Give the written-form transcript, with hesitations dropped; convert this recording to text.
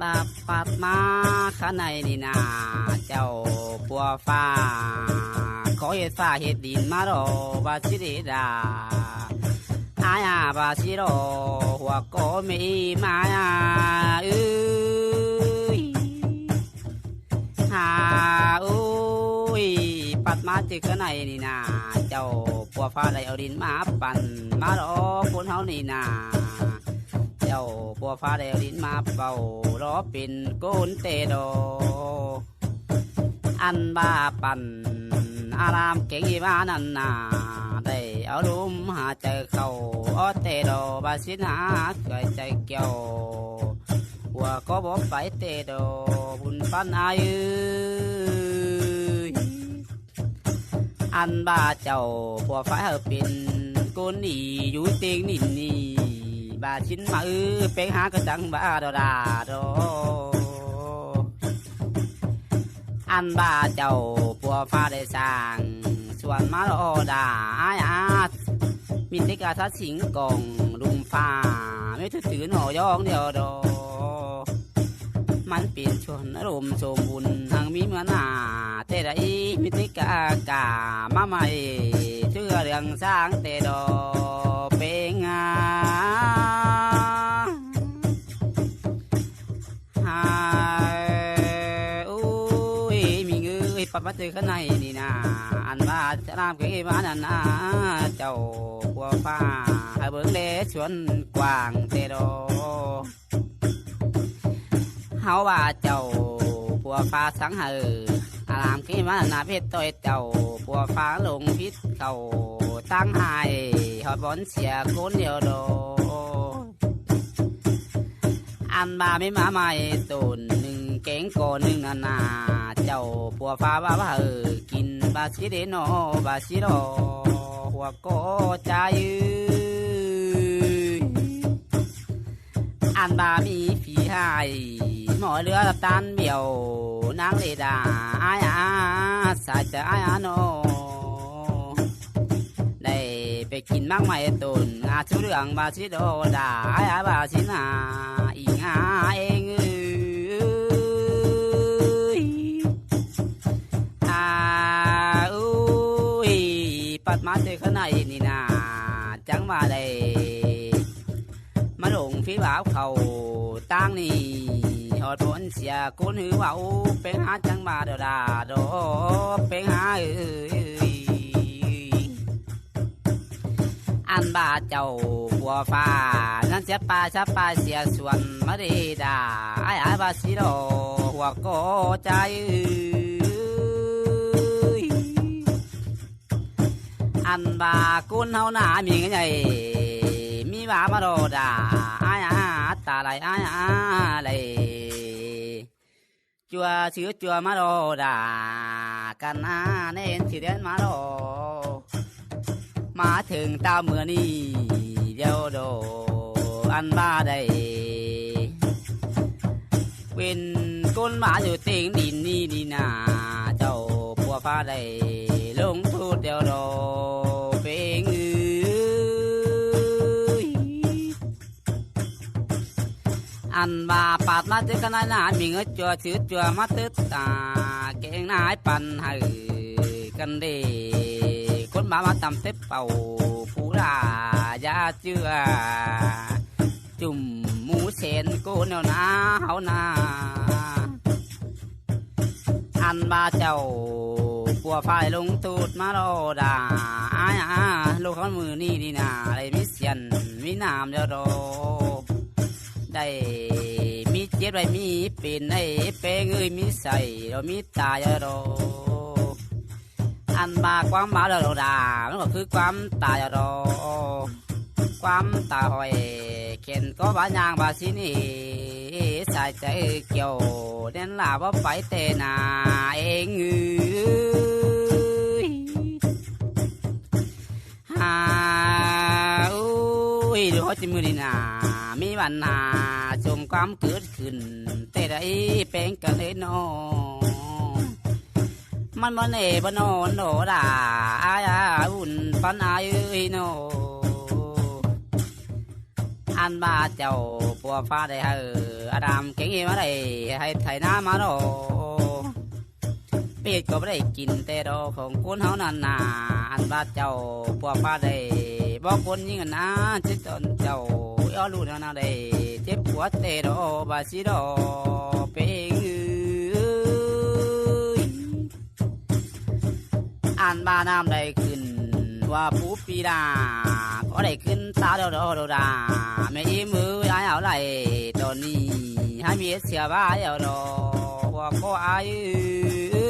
บาปัดมาข้าในนี่นาเจ้าปัวฟ้าขอเฮ็ดฟ้าเฮ็ดดินมาโรบาสิเดดาอายาบาสิโรหัวก็มีมายาหาปัดมาจึกข้าในนี่นาเจ้าปัวฟ้าได้เอาดินมาปั่นมาโรคนเฮานี่นาเจ้าปัวฟ้าได้เอาดินมาเป่ารอเป็นก้นเตโดอันบาปั่นอารามเก่งอีบ้านันนาได้เอาลุมหาใจเขาออเตโดบาสินาเกยใจเกี่ยวหัวก็บอกไปเตโดบุญปันอายุอันบาเจ้าปัวฟ้าเป็นก้นนี่อยู่เตียงนี่บาชินมาเป็นหากระจังบาดาโดอันบาเจ้าปัวฟ้าได้สร้างส่วนมาโอดาอามิติกาทัดสิงกองลุมฟ้าไม่ถือหน่อยองเดียวโดมันเปลี่ยนชวนอารมณ์สมบุญทางมีเมื่อหน้าเตไดมิติกากามาใหม่เชื่อเรื่องสร้างเตโดเป็นงามีเงยปัดมาเจอข้างในนี่นาอันว่าจะรามเกี่ยมานันนาเจ้าปัวฟ้าให้เบิ้งเล่ชวนกว้างเตโดเฮาว่าเจ้าปัวฟ้าสังหารอารามเกี่ยมานาเพชรตัวเจ้าปัวฟ้าลงพิษเก่าตั้งหายหอดบอนเสียคนเดียวโดอันบาไม่มาใหม่ตุนหนึ่งเก่งก่อนหนึ่งนาเจ้าปัวฟ้าว่ากินบาสิเดโนบาสิโรหัวก็ใจอันบามีฝีหายหมอเรือตันเบี่ยวนางเลดาอายาสายจะอายาโนได้ไปกินมากไม่ตุนอาชุเรื่องบาสิโดดาอายาบาสินาอีงาเองปัดมาเจอข้างในนี่นาจังมาได้มาหลงฝีบ่าวเขาตั้งนี่หอดผลเสียคนหือว่าเป็นหาจังมาเดดาโดเป็นหาอันบาเจ้าปัวฟ้านั่นเสียปลาชับปลาเสียส่วนมาเดดาไอ้บาสิโดหัวโกใจอันบากุนเฮาหนามีไงมีบามาโดดาอายตาไหลอายไหลจัวชื่อจัวมาโดดากันเน้นสิเดนมาโดมาถึงตาเมื่อนี้เดียวโดอันบาได้เป็นก้นหมาอยู่เตียงดินนี่ดีนาเจ้าปัวฟ้าได้ลงทุนเดียวโดเป็นอันบาปาดมาเจอกันนานมีเงยจัวชื่อจัวมาตึ๊ดตาเก่งนายปันให้กันเดคนมาตำเต็บเป่าผู้รายาเจือจุ่มหมูเซนโกเนานาเฮานาอันบาเจ้าปัวฝ่ายลงตูดมาโลดาลูกเขามือนี่ดีนาได้มิเสียนมีน้ำเดียวโดได้มีเจ็ดไว้มีเป็นไอ้เป้งมีใส่เรามีตาเดียวโดอันบาความบาเราดามันก็คือความตายเราความตาหอยเข็นก็บายางบาสินีใส่ใจเกี่ยวเด่นลาว่าไปเตนาเองดูเขาจิมือดีนามีวันนาชมความเกิดขึ้นแต่ได้เป็นกันเลยโนมันบ่เน่บ่นอนโนดาอายอุ่นปันอายโนอันบาเจ้าปัวฟ้าได้ อาดามเก่งมาได้ให้ไถนามาโดเป็ดก็ไม่ได้กินแต่ดอกของคนเฮานั่นนาอันบาดเจ้าพวกป้าได้บอกคนยิ่งนะจิตตนเจ้าย้อนรู้แนวนาได้เจ็บปวดแต่ดอบาสิดอเป็นอันบาน้ำได้ขึ้นว่าผู้ปีดาก็ได้ขึ้นตาดอดาไม่อีมือย้ายเอาไหลตอนนี้ให้มีเสียบ้าเอาดอว่าก็อายุ